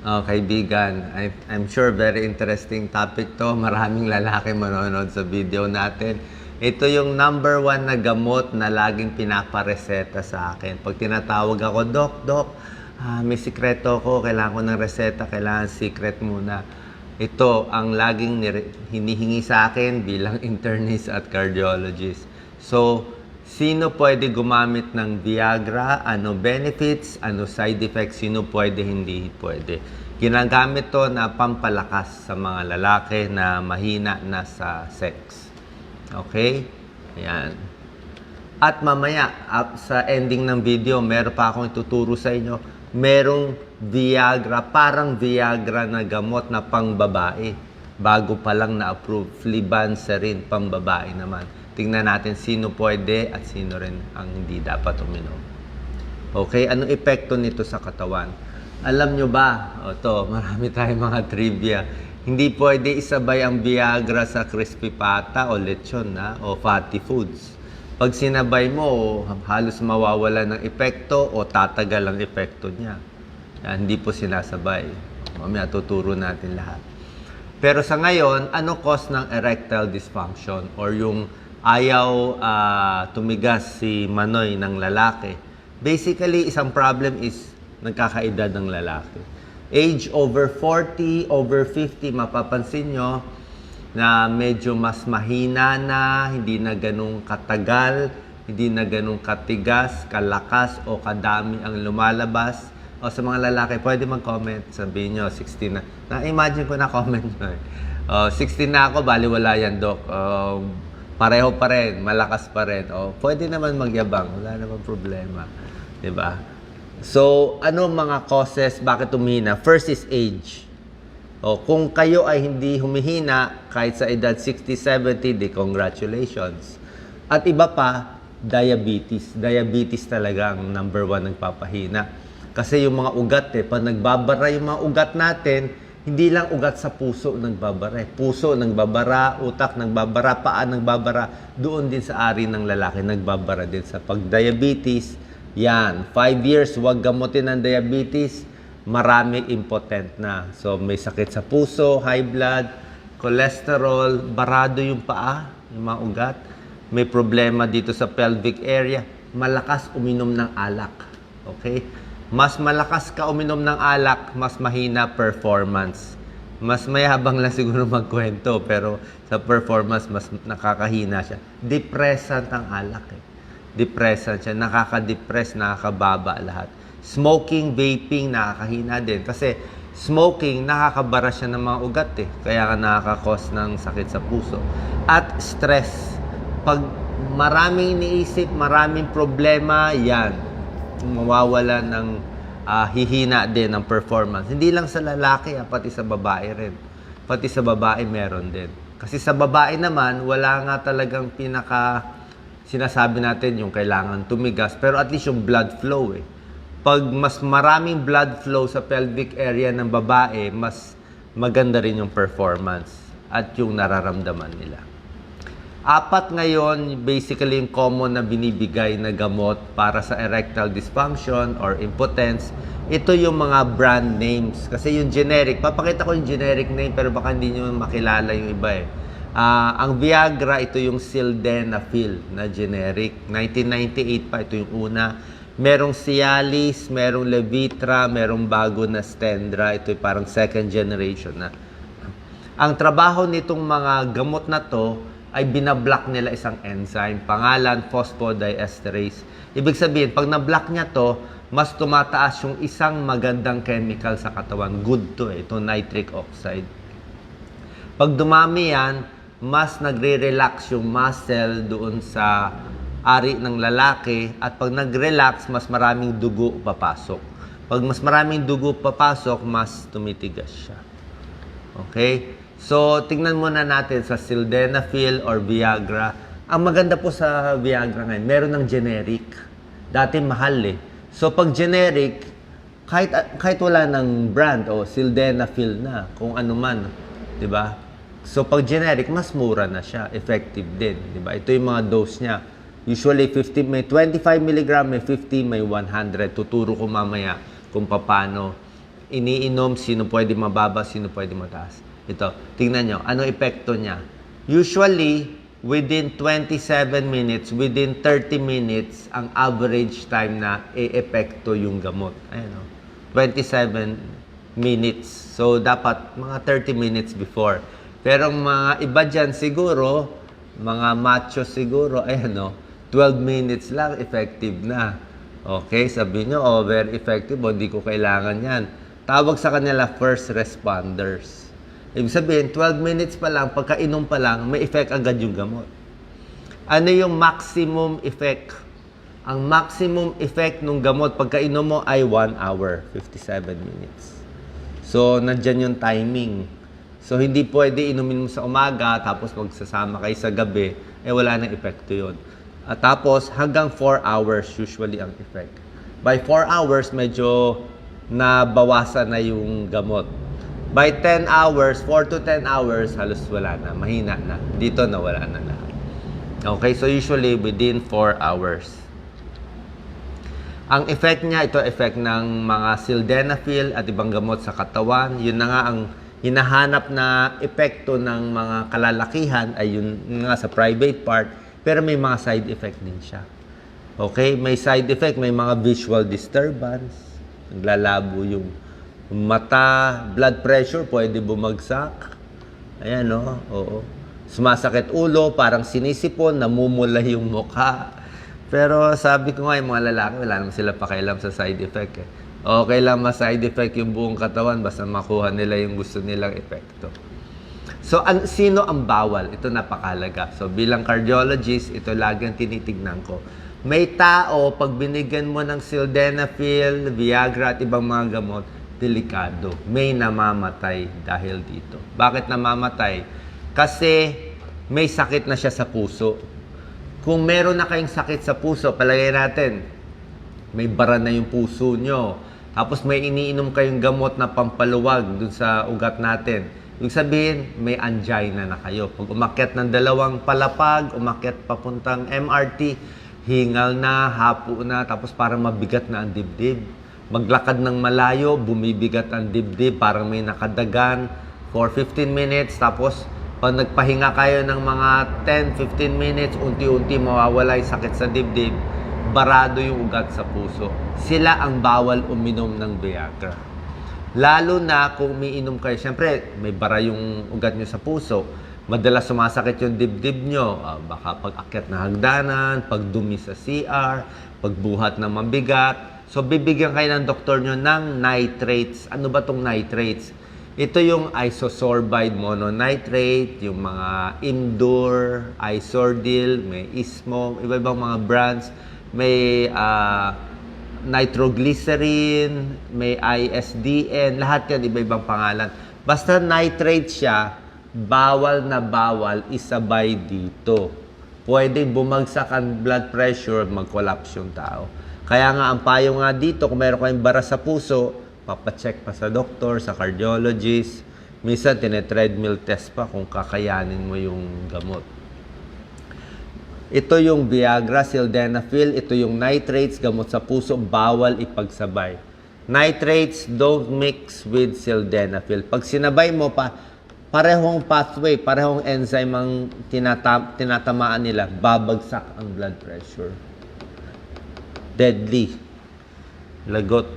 Kaibigan, I'm sure very interesting topic to. Maraming lalaki manonood sa video natin. Ito yung number 1 na gamot na laging pinapareseta sa akin. Pag tinatawag ako, Doc, may sikreto ko, kailangan ko ng reseta, kailangan secret muna. Ito ang laging hinihingi sa akin bilang internist at cardiologist. So, sino pwede gumamit ng Viagra? Ano benefits? Ano side effects? Sino pwede, hindi pwede? Ginagamit to na pampalakas sa mga lalaki na mahina na sa sex. Okay? Ayan. At mamaya, sa ending ng video, meron pa akong ituturo sa inyo. Merong Viagra, parang Viagra na gamot na pangbabae. Bago pa lang na-approve. Flibanserin, pambabae naman. Tingnan natin sino pwede at sino rin ang hindi dapat uminom. Okay, anong epekto nito sa katawan? Alam nyo ba, marami tayong mga trivia. Hindi pwede isabay ang Viagra sa crispy pata o lechon o fatty foods. Pag sinabay mo, halos mawawala ng epekto o tatagal ang epekto niya. Hindi po sinasabay. Mamaya tuturo natin lahat. Pero sa ngayon, ano cause ng erectile dysfunction or yung ayaw tumigas si manoy ng lalaki? Basically, isang problem is nagkakaedad ng lalaki. Age over 40, over 50, mapapansin nyo na medyo mas mahina na, hindi na ganun katagal, hindi na ganun katigas, kalakas o kadami ang lumalabas. O sa mga lalaki, pwede mag-comment, sabihin nyo, 16 na. Na-imagine ko na comment nyo. 16 na ako, bali wala yan, Doc. Pareho pa rin, malakas pa rin. Pwede naman magyabang, wala naman problema. Diba? So, ano mga causes, bakit humihina? First is age. Kung kayo ay hindi humihina, kahit sa edad 60, 70, congratulations. At iba pa, diabetes. Diabetes talaga ang number 1 nagpapahina. Kasi yung mga ugat, pag nagbabara yung mga ugat natin, hindi lang ugat sa puso nagbabara. Puso nagbabara, utak nagbabara, paa nagbabara. Doon din sa ari ng lalaki nagbabara din sa pag-diabetes. Yan, 5 years, huwag gamutin ng diabetes. Marami impotent na. So, may sakit sa puso, high blood, cholesterol, barado yung paa, yung mga ugat. May problema dito sa pelvic area. Malakas uminom ng alak. Okay? Mas malakas ka uminom ng alak, mas mahina performance. Mas mayabang lang siguro magkwento, pero sa performance, mas nakakahina siya. Depressant ang alak Depressant siya, nakaka-depress, nakakababa lahat. Smoking, vaping, nakakahina din. Kasi smoking, nakakabara siya ng mga ugat Kaya nakaka-cause ng sakit sa puso. At stress. Pag maraming iniisip, maraming problema, yan. Mawawala ng hihina din ng performance. Hindi lang sa lalaki, pati sa babae rin. Pati sa babae meron din. Kasi sa babae naman, wala nga talagang sinasabi natin yung kailangan tumigas. Pero at least yung blood flow Pag mas maraming blood flow sa pelvic area ng babae, mas maganda rin yung performance at yung nararamdaman nila. 4 ngayon, basically yung common na binibigay na gamot para sa erectile dysfunction or impotence. Ito yung mga brand names. Kasi yung generic, papakita ko yung generic name pero baka hindi nyo makilala yung iba ang Viagra, ito yung Sildenafil na generic. 1998 pa, ito yung una. Merong Cialis, merong Levitra, merong bago na Stendra. Ito yung parang second generation na. Ang trabaho nitong mga gamot na to ay binablock nila isang enzyme. Pangalan, phosphodiesterase. Ibig sabihin, pag na-block niya to, mas tumataas yung isang magandang chemical sa katawan. Good to ito nitric oxide. Pag dumami yan, mas nagre-relax yung muscle doon sa ari ng lalaki at pag nag-relax, mas maraming dugo papasok. Pag mas maraming dugo papasok, mas tumitigas siya. Okay? So, tingnan muna natin sa Sildenafil or Viagra. Ang maganda po sa Viagra ngayon, meron ng generic. Dati mahal So, pag generic, kahit wala ng brand Sildenafil na, kung ano man. Diba? So, pag generic, mas mura na siya. Effective din. Diba? Ito yung mga dose niya. Usually, may 25 mg, may 50, may 100. Tuturo ko mamaya kung paano iniinom, sino pwede mababa, sino pwede mataas. Ito, tingnan nyo, ano epekto niya? Usually, within 27 minutes, within 30 minutes, ang average time na e-epekto yung gamot. Ayan o, 27 minutes. So, dapat mga 30 minutes before. Pero mga iba dyan siguro, mga macho siguro, ayan o, 12 minutes lang, effective na. Okay, sabihin nyo, oh, very effective, oh, hindi ko kailangan yan. Tawag sa kanila first responders. Ibig sabihin, 12 minutes pa lang, pagkainom pa lang, may effect agad yung gamot. Ano yung maximum effect? Ang maximum effect ng gamot pagkainom mo ay 1 hour, 57 minutes. So, nandyan yung timing. So, hindi pwede inumin mo sa umaga, tapos magsasama kayo sa gabi, eh wala nang epekto yun. At tapos, hanggang 4 hours usually ang effect. By 4 hours, medyo nabawasan na yung gamot. By 10 hours, 4 to 10 hours, halos wala na. Mahina na. Dito na wala na lahat. Okay, so usually within 4 hours. Ang effect niya, ito effect ng mga sildenafil at ibang gamot sa katawan. Yun na nga ang hinahanap na epekto ng mga kalalakihan ay yun nga sa private part. Pero may mga side effect din siya. Okay? May side effect, may mga visual disturbance. Naglalabo yung mata, blood pressure, pwede bumagsak. Ayan, no? Oo. Sumasakit ulo, parang sinisipon, namumula yung mukha. Pero sabi ko nga, yung mga lalaki, wala naman sila pakialam sa side effect. Eh. Okay lang ma-side effect yung buong katawan, basta makuha nila yung gusto nilang epekto. So, sino ang bawal? Ito napakalaga. So, bilang cardiologist, ito lagi ang tinitignan ko. May tao, pag binigyan mo ng sildenafil, Viagra at ibang mga gamot, delikado. May namamatay dahil dito. Bakit namamatay? Kasi may sakit na siya sa puso. Kung meron na kayong sakit sa puso, palagay natin, may bara na yung puso nyo. Tapos may iniinom kayong gamot na pampaluwag dun sa ugat natin. Ibig sabihin, may angina na kayo. Pag umakyat ng 2 palapag, umakyat papuntang MRT, hingal na, hapo na, tapos parang mabigat na ang dibdib. Maglakad ng malayo, bumibigat ang dibdib, parang may nakadagan for 15 minutes. Tapos, pag nagpahinga kayo ng mga 10-15 minutes, unti-unti mawawala yung sakit sa dibdib, barado yung ugat sa puso. Sila ang bawal uminom ng Viagra. Lalo na kung umiinom kayo, siyempre may bara yung ugat nyo sa puso, madalas sumasakit yung dibdib nyo, baka pag-akyat na hagdanan, pagdumi sa CR, pagbuhat na mabigat. So bibigyan kayo ng doktor nyo ng nitrates. Ano ba tong nitrates? Ito yung isosorbide mononitrate, yung mga Imdur, Isordil, may Ismo, iba-ibang mga brands, may nitroglycerin, may ISDN, lahat yan, iba-ibang pangalan. Basta nitrate siya, bawal na bawal isabay dito. Pwede bumagsak ang blood pressure, mag-collapse yung tao. Kaya nga, ang payo nga dito, kung meron kayong bara sa puso, papacheck pa sa doktor, sa cardiologist. Minsan, tinetreadmill test pa kung kakayanin mo yung gamot. Ito yung Viagra, sildenafil, ito yung nitrates, gamot sa puso, bawal ipagsabay. Nitrates don't mix with sildenafil. Pag sinabay mo pa, parehong pathway, parehong enzyme ang tinatamaan nila, babagsak ang blood pressure. Deadly. Lagot.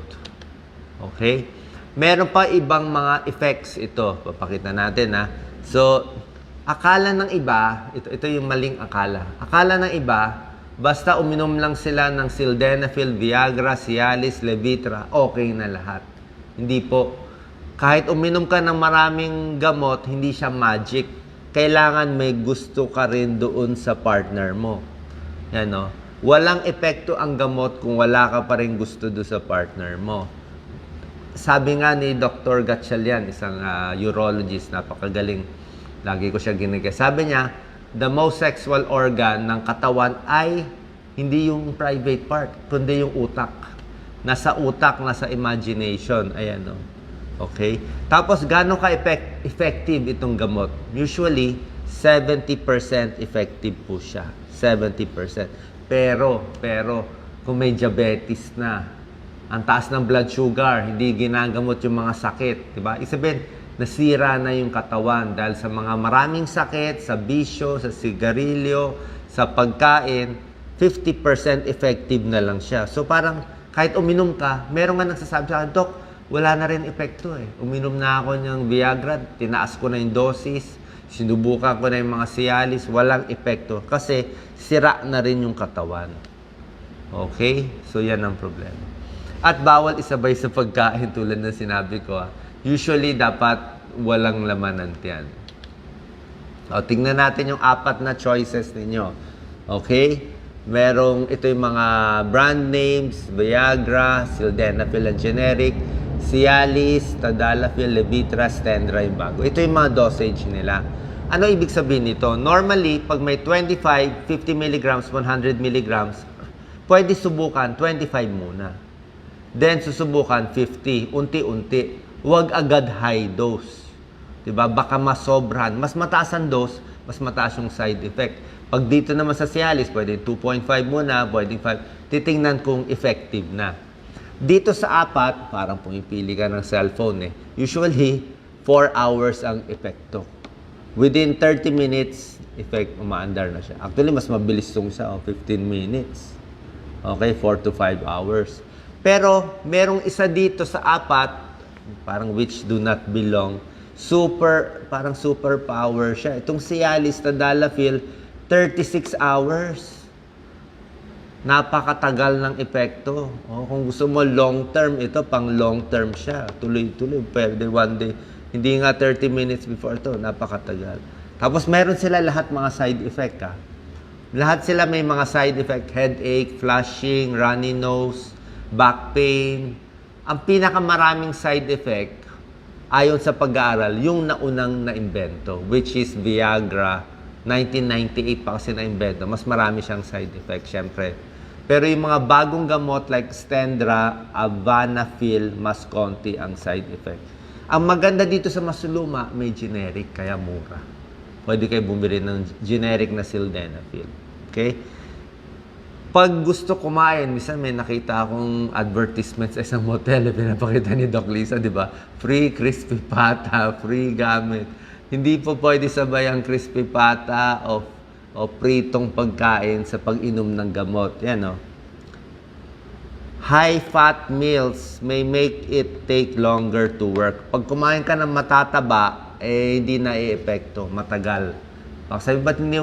Okay? Meron pa ibang mga effects ito. Papakita natin, ha. So, akala ng iba, ito yung maling akala. Akala ng iba, basta uminom lang sila ng sildenafil, Viagra, Cialis, Levitra, okay na lahat. Hindi po. Kahit uminom ka ng maraming gamot, hindi siya magic. Kailangan may gusto ka rin doon sa partner mo. Yan, no? Walang epekto ang gamot kung wala ka pa rin gusto doon sa partner mo. Sabi nga ni Dr. Gatchalian, isang urologist, napakagaling. Lagi ko siya ginigay. Sabi niya, the most sexual organ ng katawan ay hindi yung private part, kundi yung utak. Nasa utak, nasa imagination. Ayan, no? Okay? Tapos, gano'n ka-effective itong gamot? Usually, 70% effective po siya. 70%. Pero, kung may diabetes na, Ang taas ng blood sugar, hindi ginagamot yung mga sakit, di ba? Ibig sabihin, nasira na yung katawan dahil sa mga maraming sakit, sa bisyo, sa sigarilyo, sa pagkain, 50% effective na lang siya. So parang kahit uminom ka, meron nga nagsasabi sa akin, Dok, wala na rin epekto eh. Uminom na ako ng Viagra, tinaas ko na yung dosis, sinubukan ko na yung mga Cialis, walang epekto kasi sira na rin yung katawan. Okay? So yan ang problema. At bawal isabay sa pagkain tulad ng sinabi ko. Usually, dapat walang laman ng tiyan. O, tingnan natin yung 4 na choices ninyo. Okay? Ito yung mga brand names, Viagra, Sildenafil ang generic, Cialis, Tadalafil, Levitra, Stendra yung bago. Ito yung mga dosage nila. Ano ibig sabihin nito? Normally, pag may 25, 50 mg, 100 mg, pwede subukan 25 muna. Then, susubukan 50, unti-unti. Huwag agad high dose. Diba? Baka masobran. Mas mataas ang dose, mas mataas yung side effect. Pag dito naman sa Cialis, pwede 2.5 muna, pwede 5. Titingnan kung effective na. Dito sa 4, parang pumipili ka ng cellphone eh. Usually, 4 hours ang epekto. Within 30 minutes, umaandar na siya. Actually, mas mabilis itong isa, 15 minutes. Okay, 4 to 5 hours. Pero, merong isa dito sa 4, parang which do not belong, parang superpower siya. Itong Cialis, Tadalafil, 36 hours. Napakatagal ng epekto. Kung gusto mo long term, ito pang long term siya. Tuloy-tuloy, pwede one day. Hindi nga 30 minutes before to, napakatagal. Tapos meron sila lahat mga side effect ha. Lahat sila may mga side effect, headache, flushing, runny nose, back pain. Ang pinakamaraming side effect, ayon sa pag-aaral, yung naunang na-imbento, which is Viagra. 1998 pa kasi na-imbento. Mas marami siyang side effect, syempre. Pero yung mga bagong gamot like Stendra, Avanafil, mas konti ang side effect. Ang maganda dito sa Masuluma, may generic, kaya mura. Pwede kayo bumili ng generic na Sildenafil. Okay? Pag gusto kumain, minsan may nakita akong advertisement sa isang motel, pinapakita ni Doc Lisa, di ba? Free crispy pata, free gamit. Hindi po pwede sabay ang crispy pata o pritong pagkain sa pag-inom ng gamot. Yan, High-fat meals may make it take longer to work. Pag kumain ka ng matataba, hindi na i-epekto, matagal. Sabi ba't hindi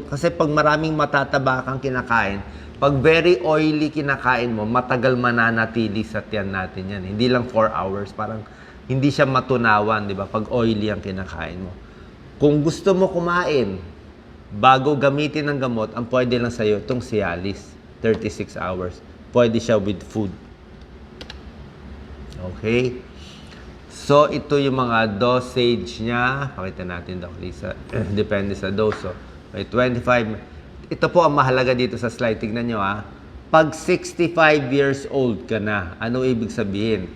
kasi pag maraming matataba kang kinakain, pag very oily kinakain mo, matagal mananatili sa tiyan natin yan. Hindi lang 4 hours, parang hindi siya matunawan, di ba? Pag oily ang kinakain mo. Kung gusto mo kumain, bago gamitin ng gamot, ang pwede lang sa'yo, itong Cialis, 36 hours. Pwede siya with food. Okay? So, ito yung mga dosage niya. Pakita natin, Doc Lisa. Depende sa dose. So, may 25. Ito po ang mahalaga dito sa slide. Tignan nyo, Pag 65 years old ka na, ano ibig sabihin?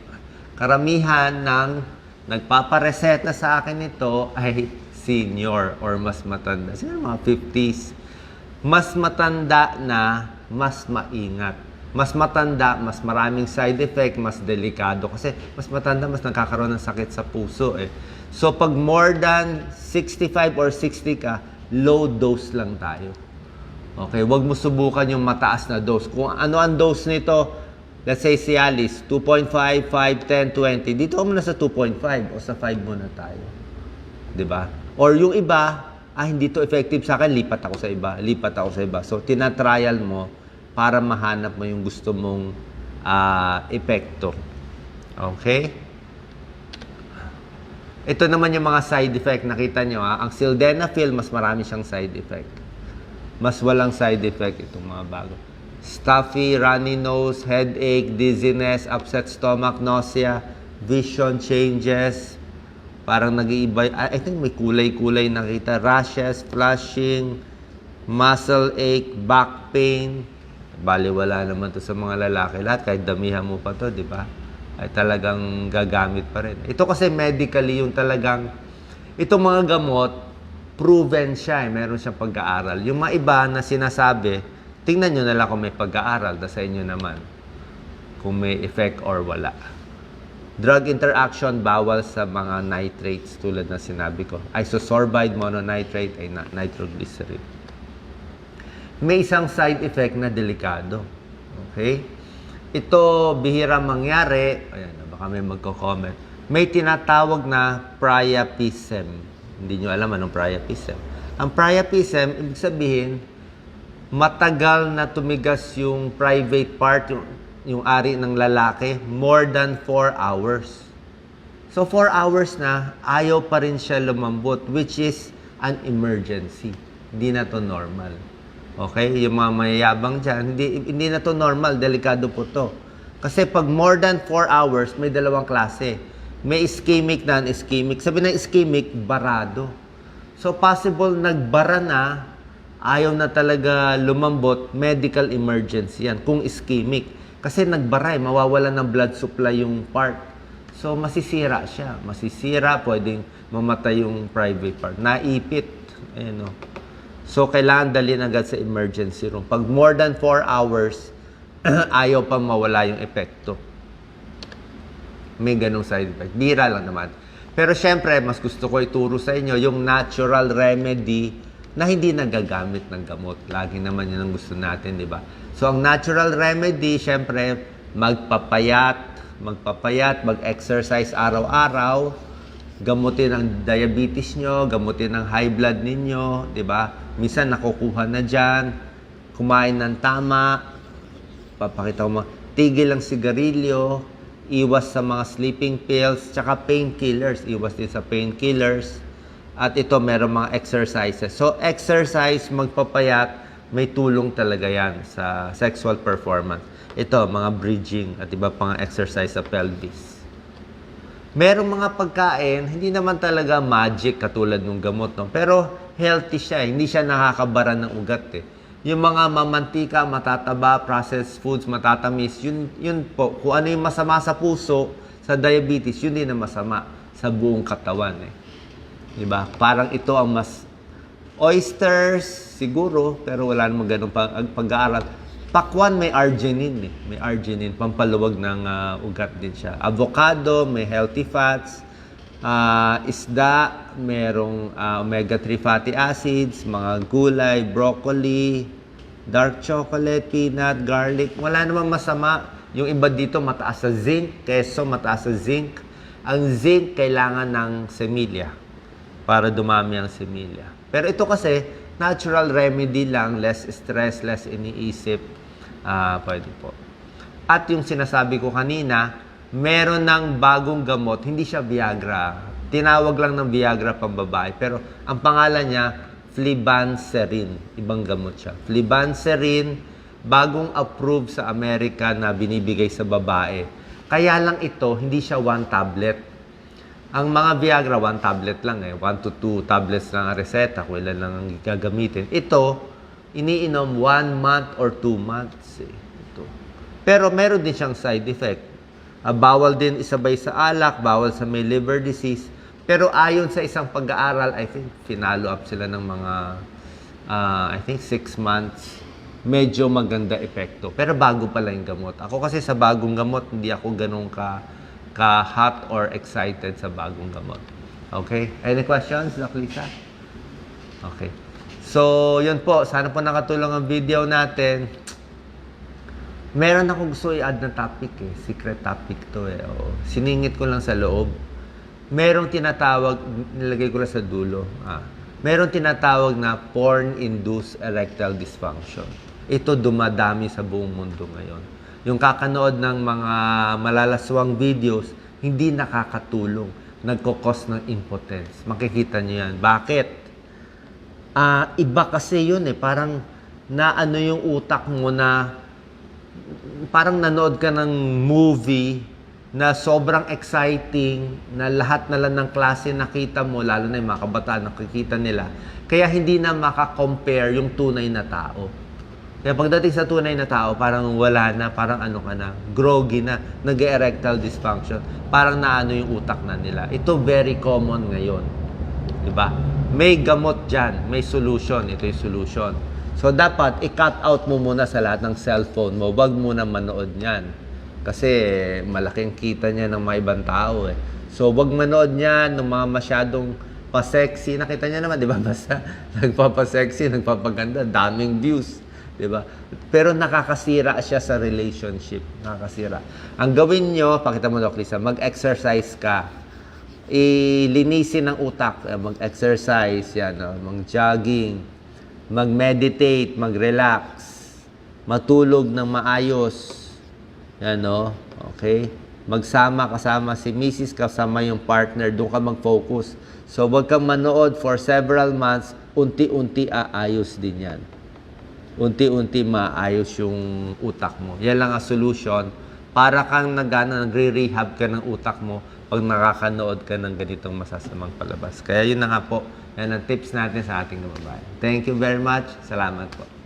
Karamihan ng nagpapareseta sa akin ito ay senior or mas matanda. Siguro mga 50s. Mas matanda na, mas maingat. Mas matanda, mas maraming side effect, mas delikado. Kasi mas matanda, mas nagkakaroon ng sakit sa puso eh. So pag more than 65 or 60 ka, low dose lang tayo. Okay, wag mo subukan yung mataas na dose. Kung ano ang dose nito, let's say Cialis, 2.5, 5, 10, 20. Dito ka muna sa 2.5 o sa 5 muna tayo. Diba? Or yung iba, hindi to effective sa akin, lipat ako sa iba. So, tinatrial mo para mahanap mo yung gusto mong epekto. Okay? Ito naman yung mga side effect. Nakita nyo, ang Sildenafil, mas marami siyang side effect. Mas walang side effect itong mga bago. Stuffy, runny nose, headache, dizziness, upset stomach, nausea, vision changes, parang nag-iiba. I think may kulay-kulay nakita. Rashes, flushing, muscle ache, back pain. Baliwala naman to sa mga lalaki. Lahat, kahit damihan mo pa to, di ba? Ay talagang gagamit pa rin. Ito kasi medically yung talagang, itong mga gamot, proven siya. Meron siyang pag-aaral. Yung mga iba na sinasabi, tingnan nyo na lang kung may pag-aaral, sa inyo naman. kung may effect or wala. Drug interaction, bawal sa mga nitrates tulad na sinabi ko. Isosorbide mononitrate ay nitroglycerin. May isang side effect na delikado. Okay? Ito, bihira mangyari. Ayan, baka may magko-comment. May tinatawag na priapism. Hindi nyo alam anong priapism. Ang priapism, ibig sabihin, matagal na tumigas yung private part, yung ari ng lalaki, more than 4 hours. So, 4 hours na, ayaw pa rin siya lumambot, which is an emergency. Hindi na to normal. Okay? Yung mga mayayabang dyan, hindi na to normal. Delikado po to. Kasi pag more than 4 hours, may dalawang klase. May ischemic, non-ischemic. Sabi ng ischemic, barado. So, possible nagbara na, ayaw na talaga lumambot, medical emergency yan, kung ischemic. Kasi nagbara mawawalan ng blood supply yung part. So, masisira siya. Masisira, pwedeng mamatay yung private part. Naipit. Ayan, no? So, kailangan dalhin agad sa emergency room. Pag more than 4 hours, ayaw pa mawala yung epekto. May ganong side effect. Bira lang naman. Pero syempre, mas gusto ko ituro sa inyo yung natural remedy na hindi nagagamit ng gamot. Lagi naman yun ang gusto natin, di ba? So, ang natural remedy, syempre, magpapayat, mag-exercise araw-araw, gamutin ang diabetes nyo, gamutin ang high blood ninyo, di ba? Minsan nakukuha na dyan, kumain ng tama, papakita ko tigil ang sigarilyo, iwas sa mga sleeping pills, tsaka painkillers, iwas din sa painkillers, at ito meron mga exercises. So, exercise, magpapayat, may tulong talaga yan sa sexual performance. Ito, mga bridging at iba pang exercise sa pelvis. Merong mga pagkain, hindi naman talaga magic katulad ng gamot, no? Pero healthy siya, hindi siya nakakabara ng ugat eh. Yung mga mamantika, matataba, processed foods, matatamis, yun po, kung ano yung masama sa puso, sa diabetes, yun din na masama sa buong katawan eh. Diba? Parang ito ang mas oysters, siguro, pero wala namang ganun pag-aaral. Pakwan may arginine eh. May arginine, pampaluwag ng ugat din siya. Avocado, may healthy fats. Isda, merong omega-3 fatty acids, mga gulay, broccoli, dark chocolate, peanut, garlic. Wala namang masama. Yung iba dito mataas sa zinc, keso mataas sa zinc. Ang zinc kailangan ng semilya para dumami ang semilya. Pero ito kasi, natural remedy lang, less stress, less iniisip. Pwede po. At yung sinasabi ko kanina, meron ng bagong gamot, hindi siya Viagra. Tinawag lang ng Viagra pang babae. Pero ang pangalan niya, Flibanserin. Ibang gamot siya. Flibanserin, bagong approved sa Amerika na binibigay sa babae. Kaya lang ito, hindi siya one tablet. Ang mga Viagra, one tablet lang eh. 1 to 2 tablets lang ang reseta kung ilan lang ang gagamitin. Ito, iniinom 1 month or 2 months. Eh. Ito. Pero meron din siyang side effect. Bawal din isabay sa alak, bawal sa may liver disease. Pero ayon sa isang pag-aaral, I think, finalo up sila ng mga, 6 months. Medyo maganda epekto. Pero bago pala yung gamot. Ako kasi sa bagong gamot, hindi ako ganun ka-hot or excited sa bagong gamot. Okay? Any questions, Doc Lisa? Okay. So, yun po. Sana po nakatulong ang video natin. Meron akong gusto i-add na topic eh. Secret topic to eh. O, siningit ko lang sa loob. Merong tinatawag, nilagay ko lang sa dulo. Merong tinatawag na porn-induced erectile dysfunction. Ito dumadami sa buong mundo ngayon. Yung kakanood ng mga malalaswang videos, hindi nakakatulong. Nagkukos ng impotence. Makikita nyo yan. Bakit? Iba kasi yun eh. Parang naano yung utak mo na parang nanood ka ng movie na sobrang exciting, na lahat na lang ng klase nakita mo, lalo na yung mga kabataan nakikita nila. Kaya hindi na makakompare yung tunay na tao. Kaya pagdating sa tunay na tao, parang wala na, parang ano ka na, groggy na, nag-erectile dysfunction, parang naano yung utak na nila. Ito very common ngayon. Diba? May gamot dyan, may solution. Ito yung solution. So, dapat i-cut out mo muna sa lahat ng cellphone mo. Huwag mo na manood niyan. Kasi malaking kita niya ng mga ibang tao eh. So, wag manood niya ng mga masyadong pa-sexy. Nakita niya naman, di ba? Basta nagpapa-sexy, nagpapaganda, daming views. Di ba? Pero nakakasira siya sa relationship. Nakakasira. Ang gawin nyo, pakita mo Doc Lisa, mag-exercise ka. Ilinisin ang utak. Mag-exercise, yan, mag-jogging, mag-meditate, mag-relax, matulog ng maayos. Yan, okay? Magsama kasama si Mrs. kasama yung partner, doon ka mag-focus. So, wag kang manood for several months, unti-unti aayos din yan. Unti-unti maayos yung utak mo. Yan lang ang solution para kang nagre-rehab ka ng utak mo pag nakakanood ka ng ganitong masasamang palabas. Kaya yun na nga po, yan ang tips natin sa ating kababayan. Thank you very much. Salamat po.